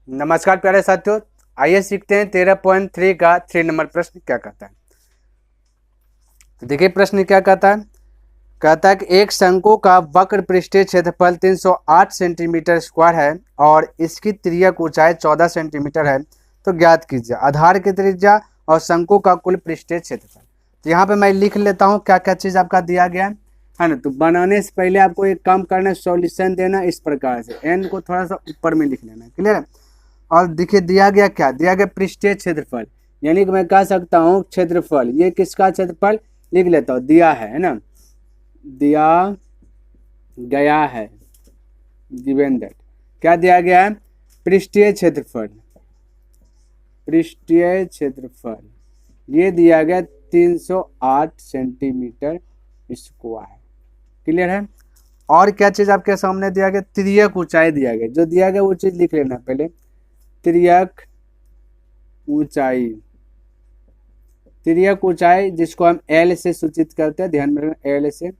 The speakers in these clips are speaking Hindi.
नमस्कार प्यारे साथियों, आइए सीखते हैं 13.3 का 3 नंबर प्रश्न क्या कहता है। तो देखिए प्रश्न क्या कहता है। कहता है कि एक शंकु का वक्र पृष्ठीय क्षेत्रफल 308 सेंटीमीटर स्क्वायर है और इसकी तिर्यक ऊंचाई 14 सेंटीमीटर है, तो ज्ञात कीजिए आधार की त्रिज्या और शंकु का कुल पृष्ठीय क्षेत्रफल। तो यहाँ पे मैं लिख लेता हूँ क्या क्या चीज़ आपका दिया गया है ना। तो बनाने से पहले आपको एक काम करना है, सॉल्यूशन देना इस प्रकार से, एन को थोड़ा सा ऊपर में लिख लेना, क्लियर है। और देखिए दिया गया क्या दिया गया, पृष्ठीय क्षेत्रफल, यानी कि मैं कह सकता हूँ क्षेत्रफल, ये किसका क्षेत्रफल लिख लेता हूँ, दिया है ना, दिया गया है, गिवन दैट, क्या दिया गया है, पृष्ठीय क्षेत्रफल, पृष्ठीय क्षेत्रफल ये दिया गया 308 सेंटीमीटर स्क्वायर, क्लियर है। और क्या चीज आपके सामने दिया गया, तिर्यक ऊंचाई दिया गया, जो दिया गया वो चीज लिख लेना पहले, तिर्यक ऊंचाई, तिर्यक ऊंचाई जिसको हम एल से सूचित करते हैं, ध्यान में रखना एल से,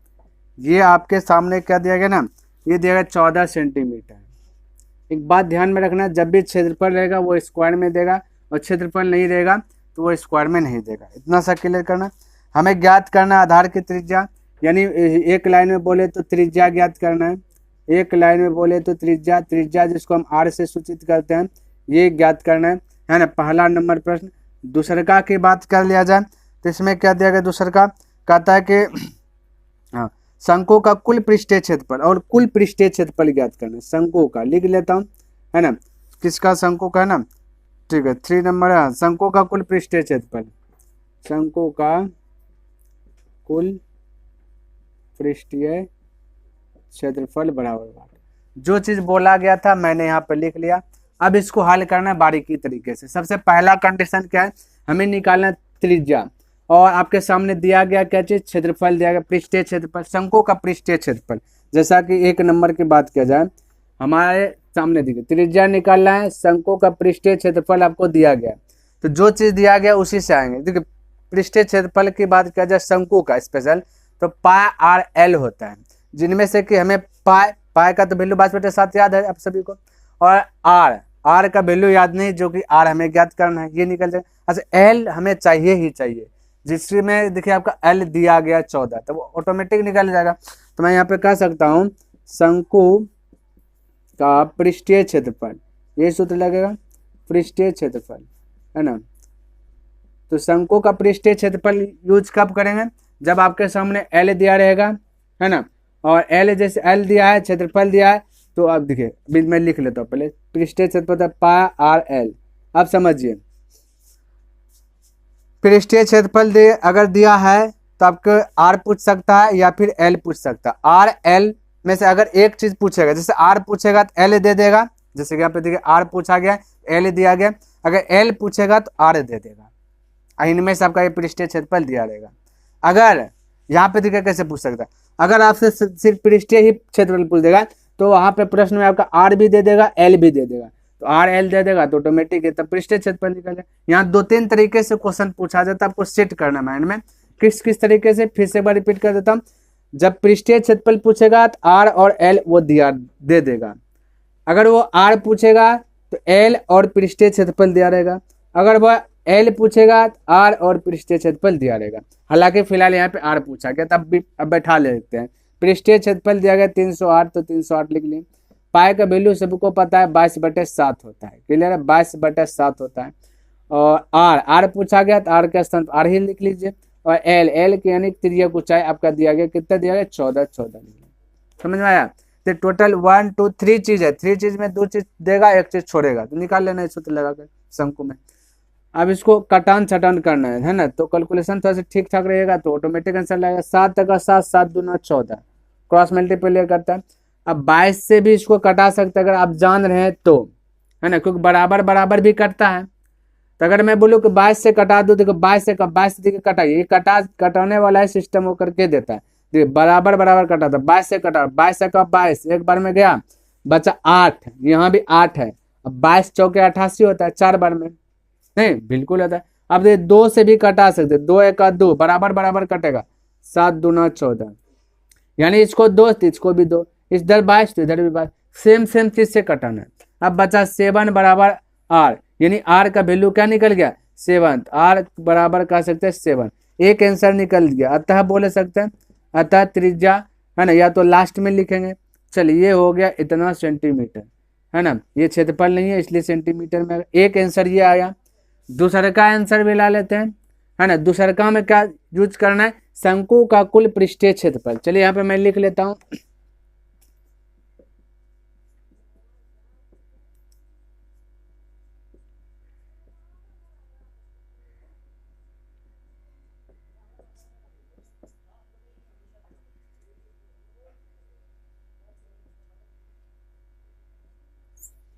ये आपके सामने क्या दिया गया ना, ये दिया गया 14 सेंटीमीटर। एक बात ध्यान में रखना, जब भी क्षेत्रफल रहेगा वो स्क्वायर में देगा और क्षेत्रफल नहीं रहेगा तो वो स्क्वायर में नहीं देगा, इतना सा क्लियर करना। हमें ज्ञात करना आधार की त्रिज्या, यानी एक लाइन में बोले तो त्रिज्या ज्ञात करना है, एक लाइन में बोले तो त्रिज्या, त्रिज्या जिसको हम आर से सूचित करते हैं ये ज्ञात करना है ना। पहला नंबर प्रश्न। दूसरका की बात कर लिया जाए तो इसमें क्या दिया गया, दूसरका कहता है कि हाँ, शंकु का कुल पृष्ठीय क्षेत्रफल और कुल पृष्ठीय क्षेत्रफल ज्ञात करना है। शंकु का लिख लेता हूँ, है ना, किसका, शंकु का है ना, ठीक है। 3 नंबर है शंकु का कुल पृष्ठीय क्षेत्रफल, शंकु का कुल पृष्ठीय क्षेत्रफल बराबर, जो चीज बोला गया था मैंने यहाँ पे लिख लिया। अब इसको हल करना है बारीकी तरीके से। सबसे पहला कंडीशन क्या है, हमें निकालना त्रिज्या, और आपके सामने दिया गया क्या चीज, क्षेत्रफल दिया गया, पृष्ठीय क्षेत्रफल, शंकु का पृष्ठीय क्षेत्रफल। जैसा कि 1 नंबर की बात किया जाए, हमारे सामने देखिए त्रिज्या निकालना है, शंकु का पृष्ठीय क्षेत्रफल आपको दिया गया, तो जो चीज दिया गया उसी से आएंगे। देखिए पृष्ठीय क्षेत्रफल की बात किया जाए शंकु का स्पेशल, तो पाई आर एल होता है, जिनमें से कि हमें पाई का तो वैल्यू 22/7 याद है आप सभी को, और आर का वैल्यू याद नहीं, जो कि आर हमें ज्ञात करना है, ये निकल जाएगा। अच्छा एल हमें चाहिए ही चाहिए, जिसमें देखिए आपका एल दिया गया 14, तो वो ऑटोमेटिक निकल जाएगा। तो मैं यहाँ पे कह सकता हूँ शंकु का पृष्ठीय क्षेत्रफल, ये सूत्र लगेगा, पृष्ठीय क्षेत्रफल, है ना। तो शंकु का पृष्ठीय क्षेत्रफल यूज कब करेंगे, जब आपके सामने एल दिया रहेगा, है ना, और एल जैसे एल दिया है, क्षेत्रफल दिया है, तो अब देखिए मैं लिख लेता हूँ पहले, पृष्ठीय क्षेत्रफल पाई आर एल। अब समझिए पृष्ठीय क्षेत्रफल अगर दिया है तो आपको आर पूछ सकता है या फिर एल पूछ सकता है। आर एल में से अगर एक चीज पूछेगा, जैसे आर पूछेगा तो एल दे देगा, जैसे कि यहाँ पे देखिए आर पूछा गया, एल दिया गया, अगर एल पूछेगा तो आर दे देगा, इनमें से आपका ये पृष्ठीय क्षेत्रफल दिया रहेगा। अगर यहाँ पे देखिए कैसे पूछ सकता है, अगर आपसे सिर्फ पृष्ठीय ही क्षेत्रफल पूछ देगा तो वहां पे प्रश्न में आपका आर भी दे देगा, एल भी दे देगा, तो आर एल दे देगा तो ऑटोमेटिक है, तब पृष्ठीय क्षेत्रफल निकल जाए। यहाँ 2-3 तरीके से क्वेश्चन पूछा जाता है, आपको सेट करना माइंड में किस किस तरीके से, फिर से एक बार रिपीट कर देता हूँ। जब पृष्ठीय क्षेत्रफल पूछेगा तो आर और एल वो दिया दे देगा, अगर वो आर पूछेगा तो एल और पृष्ठीय क्षेत्रफल दिया रहेगा, अगर वह एल पूछेगा तो आर और पृष्ठीय क्षेत्रफल दिया रहेगा। हालांकि फिलहाल यहाँ पे आर पूछा गया, तब भी अब बैठा लेते हैं। पृष्ठीय क्षेत्रफल दिया गया 308, तो 308 लिख लिए। पाई का वैल्यू सबको पता है 22/7 होता है, क्लियर है, 22/7 होता है। और आर पूछा गया तो आर के स्थान पर आर ही लिख लीजिए, और एल की यानी तिर्यक ऊंचाई आपका दिया गया, कितना दिया गया, 14 समझ में आया। तो टोटल 1 2 3 चीज है, 3 चीज में 2 चीज देगा, 1 चीज छोड़ेगा, तो निकाल लेना सूत्र लगाकर शंकु में। अब इसको कटान छटान करना है ना, तो कैलकुलेशन थोड़ा सा ठीक ठाक रहेगा तो ऑटोमेटिक आंसर लगेगा। 7 का 7, 7 दूना 14, क्रॉस मल्टीप्लाई करता है। अब 22 से भी इसको कटा सकते हैं अगर आप जान रहे हैं तो, है ना, क्योंकि बराबर बराबर भी कटता है। तो अगर मैं बोलूँ कि 22 से कटा दो, देखो 22 से कटाइए, ये कटाने वाला है सिस्टम वो करके देता है, देखिए बराबर बराबर कटा था, 22 से कटा, 22 से का 22 एक बार में गया, बचा 8, यहाँ भी 8 है। अब 22 चौके 88 होता है, 4 बार में नहीं बिल्कुल होता है। अब देखिए 2 से भी कटा सकते, 2 1 का 2, बराबर बराबर कटेगा, 7 दूना 14, यानी इसको 2 इसको भी 2, इधर 22 तो इधर भी 22, सेम चीज से कटाना है। अब बचा 7 बराबर आर, यानी आर का वैल्यू क्या निकल गया 7, आर बराबर कह सकते हैं 7, एक आंसर निकल गया। अतः बोले सकते हैं, अतः त्रिज्या है ना, या तो लास्ट में लिखेंगे। चलिए ये हो गया इतना सेंटीमीटर, है ना, ये क्षेत्रफल नहीं है इसलिए सेंटीमीटर में, एक आंसर ये आया। दूसरे का आंसर भी ला लेते हैं, है ना। दूसरे का में क्या यूज करना है, शंकु का कुल पृष्ठीय क्षेत्रफल। चलिए यहाँ पे मैं लिख लेता हूँ,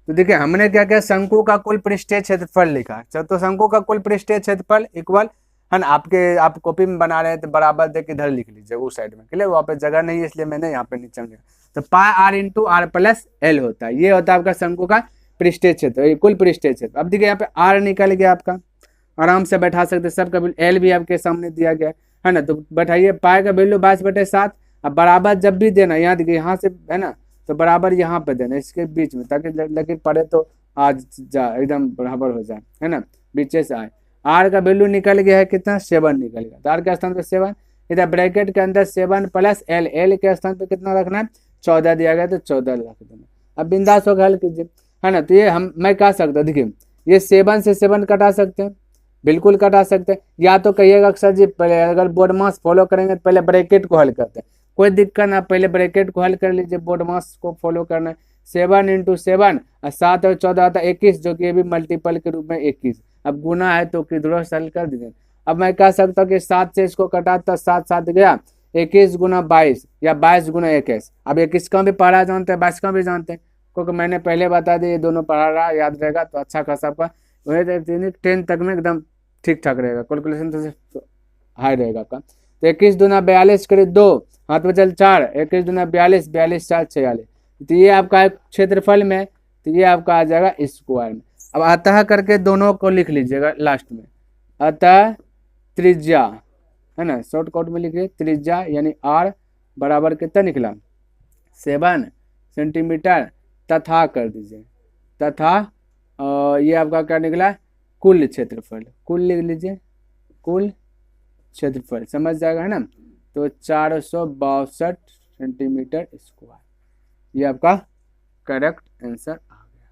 तो देखिए हमने क्या किया, शंकु का कुल पृष्ठीय क्षेत्रफल लिखा। तो शंकु का कुल पृष्ठीय क्षेत्रफल इक्वल, है ना, आप कॉपी में बना रहे हैं तो बराबर देख इधर लिख लीजिए उस साइड में, क्लियर, वहाँ पे जगह नहीं है इसलिए मैंने यहाँ पे नीचे में लिखा। तो pi R into R plus L होता है, ये होता है आपका शंकु का पृष्ठीय क्षेत्र, कुल पृष्ठीय क्षेत्र। अब देखिए यहाँ पे आर निकल गया आपका, आराम से बैठा सकते सबका, एल भी आपके सामने दिया गया है ना। तो बैठाइए, पाई का वैल्यू 22/7। अब बराबर जब भी देना, यहाँ देखिए यहाँ से है ना, तो बराबर यहाँ पे देना इसके बीच में, ताकि लकीर पड़े तो आज जा एकदम बराबर हो जाए, है ना, बीचे से आए। आर का वैल्यू निकल गया है कितना 7 निकल गया, तो आर के स्थान पे 7, इधर ब्रैकेट के अंदर 7 प्लस एल, एल के स्थान पे कितना रखना है 14 दिया गया, तो 14 रख देना। अब बिंदास होकर हल कीजिए, है ना। तो ये मैं कह सकता हूँ, देखिए ये 7 से 7 कटा सकते हैं, बिल्कुल कटा सकते हैं। या तो कहिएगा सर जी पहले अगर बोर्ड मास फॉलो करेंगे तो पहले ब्रैकेट को हल करते हैं, कोई दिक्कत ना, पहले ब्रैकेट को हल कर लीजिए, बोर्ड मास को फॉलो करना है। 7 इंटू 7 और 7 और 14 आता है 21, जो कि ये भी मल्टीपल के रूप में 21। अब गुना है तो किधरों से हल कर दीजिए। अब मैं कह सकता हूँ कि 7 से इसको कटा तो 7 7 गया, 21 गुना 22 या 22 गुना 21। अब 21 का भी पढ़ा जानते हैं, 22 का भी जानते हैं, क्योंकि मैंने पहले बता दिया, ये दोनों पढ़ा रहा याद रहेगा तो अच्छा खासा आपका 10 तक में एकदम ठीक ठाक रहेगा, कैलकुलेशन तो हाई रहेगा आपका। तो 21 दूना 42 करीब 2, हाथ में चल 4, 21 दूना 42, 42 4 46। तो ये आपका क्षेत्रफल में, तो ये आपका आ जाएगा स्क्वायर में। अब अतः करके दोनों को लिख लीजिएगा लास्ट में, अतः त्रिज्या, है ना, शॉर्टकट में लिखिए त्रिज्या यानी आर बराबर कितना निकला 7 सेंटीमीटर, तथा कर दीजिए, तथा ये आपका क्या निकला कुल क्षेत्रफल, कुल लिख लीजिए, कुल क्षेत्रफल समझ जाएगा, है ना। तो 462 सेंटीमीटर स्क्वायर, ये आपका करेक्ट आंसर आ गया,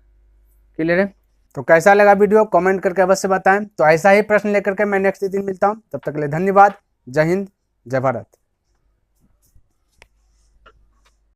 क्लियर है। तो कैसा लगा वीडियो कमेंट करके अवश्य बताएं। तो ऐसा ही प्रश्न लेकर के मैं नेक्स्ट दिन मिलता हूं, तब तक के लिए धन्यवाद। जय हिंद, जय भारत।